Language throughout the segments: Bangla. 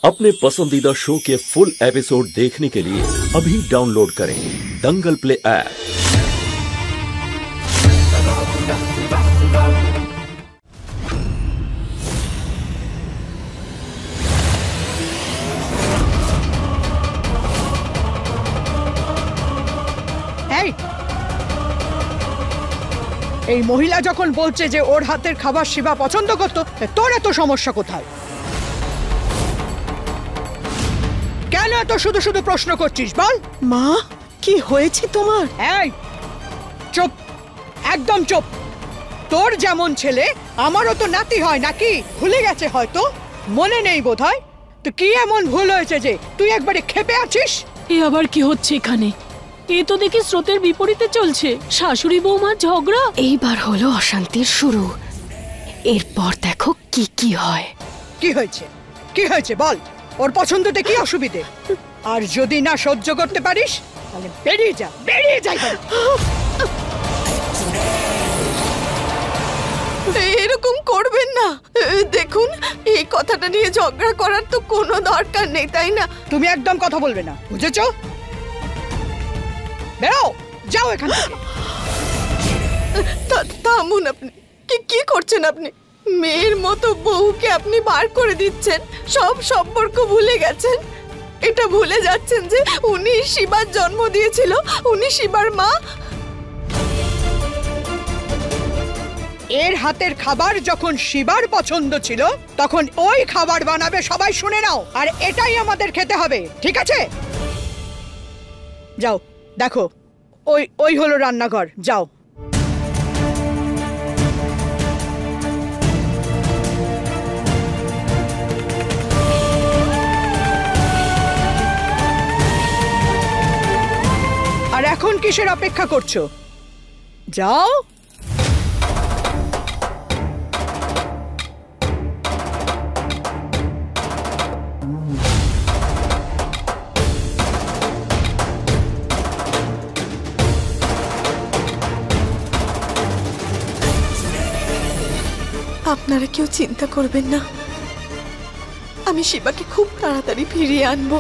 अपने पसंदीदा शो के फुल एपिसोड देखने के लिए अभी डाउनलोड करें दंगल प्ले ऐप। এই মহিলা যখন বলছে যে ওর হাতের খাবার শিবা পছন্দ করত, তোর এত সমস্যা কোথায়? কেন এত শুধু শুধু প্রশ্ন করছিস বল? মা, কি হয়েছে তোমার? এই চুপ, একদম চুপ। তোর যেমন ছেলে আমারও তো নাতি হয় নাকি? ভুলে গেছে হয়তো, মনে নেই বোধহয়। তো কি এমন ভুল হয়েছে যে তুই একবারে ক্ষেপে আছিস? এ আবার কি হচ্ছে এখানে? এ তো দেখি স্রোতের বিপরীতে চলছে। শাশুড়ি বৌমার ঝগড়া। এইবার হলো অশান্তির শুরু। এরপর দেখো কি কি হয়। কি হয়েছে? কি হয়েছে বল? ওর পছন্দতে কি অসুবিধে? আর যদি না সহ্য করতে পারিস তাহলে বেরিয়ে যা, বেরিয়ে যাই। এরকম করবেন না। দেখুন, এই কথাটা নিয়ে ঝগড়া করার তো কোনো দরকার নেই, তাই না? তুমি একদম কথা বলবে না, বুঝেছো? বেরো, যাও এখান থেকে। থামুন আপনি। কি করছেন আপনি? মেয়ের মতো বউকে আপনি বার করে দিচ্ছেন। সব সম্পর্ক ভুলে গেছেন। এটা ভুলে যাচ্ছেন যে উনি শিবার জন্ম দিয়েছিল, উনি শিবার মা। এর হাতের খাবার যখন শিবার পছন্দ ছিল তখন ওই খাবার বানাবে, সবাই শুনে নাও। আর এটাই আমাদের খেতে হবে, ঠিক আছে? যাও, দেখো ওই হলো রান্নাঘর, যাও। আর এখন কিসের অপেক্ষা করছো? যাও। আপনারা কেউ চিন্তা করবেন না, আমি শিবাকে খুব তাড়াতাড়ি ফিরিয়ে আনবো।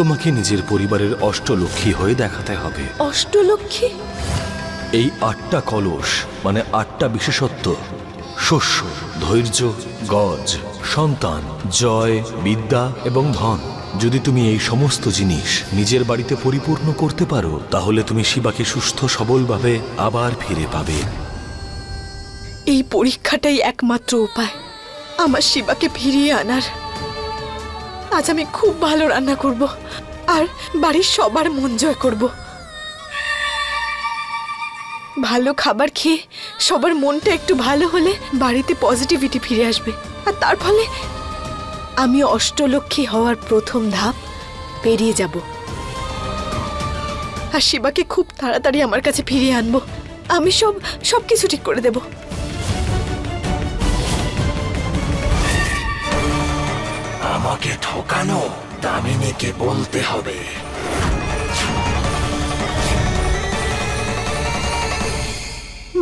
তোমাকে নিজের পরিবারের অষ্টলক্ষ্মী হয়ে দেখাতে হবে। অষ্টলক্ষ্মী? এই ৮টা কলস মানে ৮টা বিশেষত্ব: শস্য, ধৈর্য, গজ, সন্তান, জয়, বিদ্যা এবং ধন। যদি তুমি এই সমস্ত জিনিস নিজের বাড়িতে পরিপূর্ণ করতে পারো তাহলে তুমি শিবাকে সুস্থ সবলভাবে আবার ফিরে পাবে। এই পরীক্ষাটাই একমাত্র উপায় আমার শিবাকে ফিরিয়ে আনার। আজ আমি খুব ভালো রান্না করব আর বাড়ির সবার মন জয় করব। ভালো খাবার খেয়ে সবার মনটা একটু ভালো হলে বাড়িতে পজিটিভিটি ফিরে আসবে। আর তার ফলে আমি অষ্টলক্ষ্মী হওয়ার প্রথম ধাপ পেরিয়ে যাব। আর শিবাকে খুব তাড়াতাড়ি আমার কাছে ফিরিয়ে আনবো। আমি সবকিছু ঠিক করে দেব। আমাকে ঠকানো দামিনীকে বলতে হবে।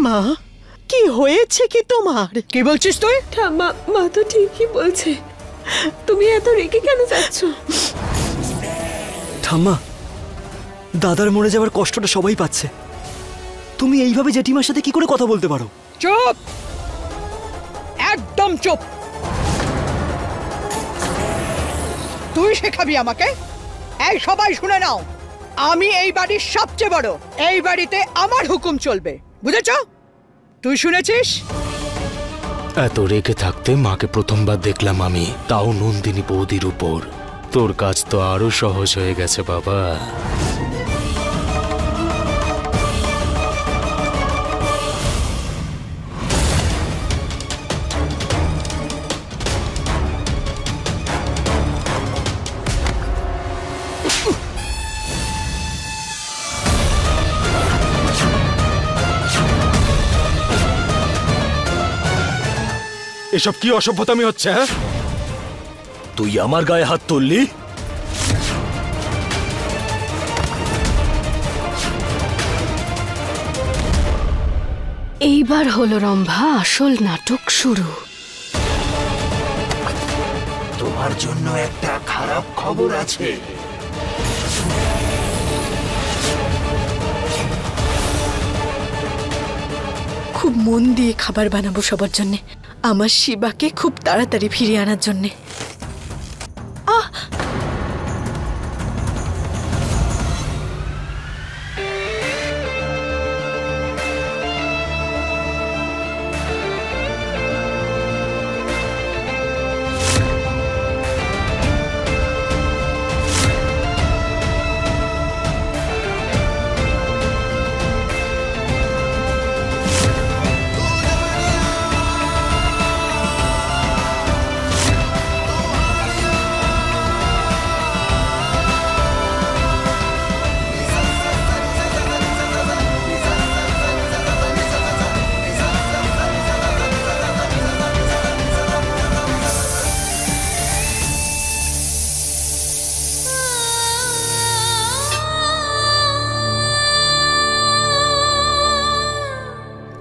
মা, কি হয়েছে কি তোমার? কি বলছিস তুই? ঠাম্মা, মা তো ঠিকই বলছে। তুমি এত রেগে কেন যাচ্ছ? ঠাম্মা, দাদার মরে যাওয়ার কষ্টটা সবাই পাচ্ছে। তুমি এইভাবে জেঠিমার সাথে কি করে কথা বলতে পারো? চুপ, একদম চুপ। তুই শেখাবি আমাকে? এই সবাই শুনে নাও, আমি এই বাড়ির সবচেয়ে বড়। এই বাড়িতে আমার হুকুম চলবে, বুঝেছ? তুই শুনেছিস? এত রেগে থাকতে মাকে প্রথমবার দেখলাম আমি, তাও নন্দিনী বৌদির উপর। তোর কাজ তো আরো সহজ হয়ে গেছে বাবা। এসব কি অসভ্যতামি হচ্ছে? হ্যাঁ, তুই আমার গায়ে হাত তুললি? এইবার হলো রম্ভা আসল নাটক শুরু। তোমার জন্য একটা খারাপ খবর আছে। খুব মন দিয়ে খাবার বানাবো সবার জন্য, আমার শিবাকে খুব তাড়াতাড়ি ফিরিয়ে আনার জন্য।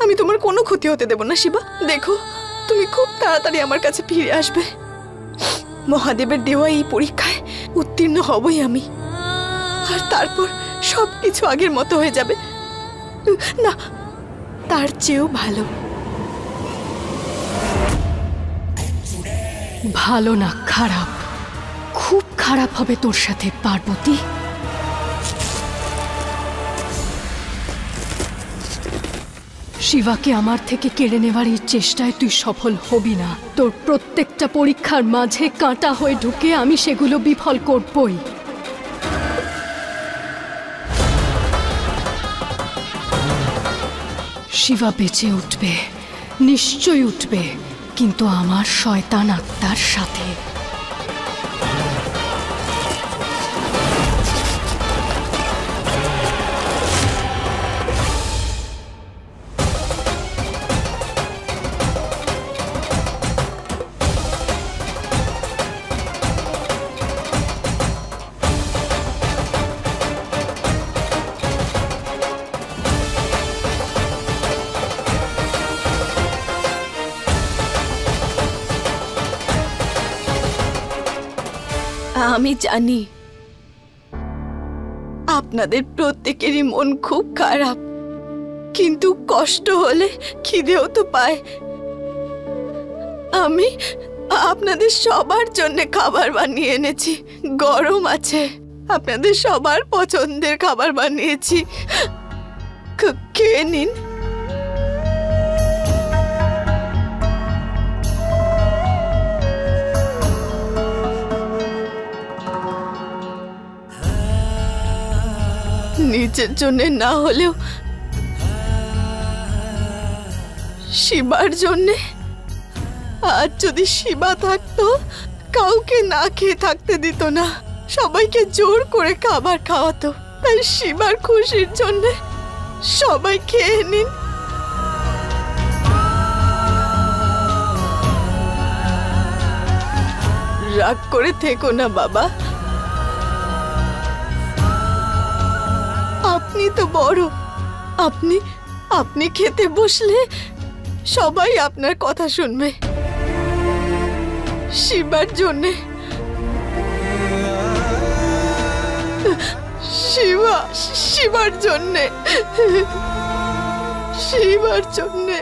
আমি তোমার কোনো ক্ষতি হতে দেব না শিবা। দেখো, তুমি খুব তাড়াতাড়ি আমার কাছে ফিরে আসবে। মহাদেবের দেওয়া এই পরীক্ষায় উত্তীর্ণ হবই আমি, আর তারপর সবকিছু আগের মতো হয়ে যাবে। না, তার চেয়েও ভালো। ভালো না, খারাপ, খুব খারাপ হবে তোর সাথে পার্বতী। শিবাকে আমার থেকে কেড়ে নেওয়ার এই চেষ্টায় তুই সফল হবি না। তোর প্রত্যেকটা পরীক্ষার মাঝে কাঁটা হয়ে ঢুকে আমি সেগুলো বিফল করবই। শিবা বেঁচে উঠবে, নিশ্চয়ই উঠবে, কিন্তু আমার শয়তান আত্মার সাথে। আমি জানি আপনাদের প্রত্যেকেরই মন খুব খারাপ, কিন্তু কষ্ট হলে খিদেও তো পায়। আমি আপনাদের সবার জন্য খাবার বানিয়ে এনেছি, গরম আছে, আপনাদের সবার পছন্দের খাবার বানিয়েছি, খেয়ে নিন। নিজের জন্য না হলেও শিবার জন্যে। আজ যদি শিবা থাকতো, কাউকে না খেয়ে থাকতে দিত না, সবাইকে জোর করে খাবার খাওয়াতো। তাই শিবার খুশির জন্য সবাই খেয়ে নিন। রাগ করে থেকো না বাবা, আপনি তো বড়, আপনি খেতে বসলে সবাই আপনার কথা শুনবে। শিবার জন্যে, শিবার জন্যে, শিবার জন্যে।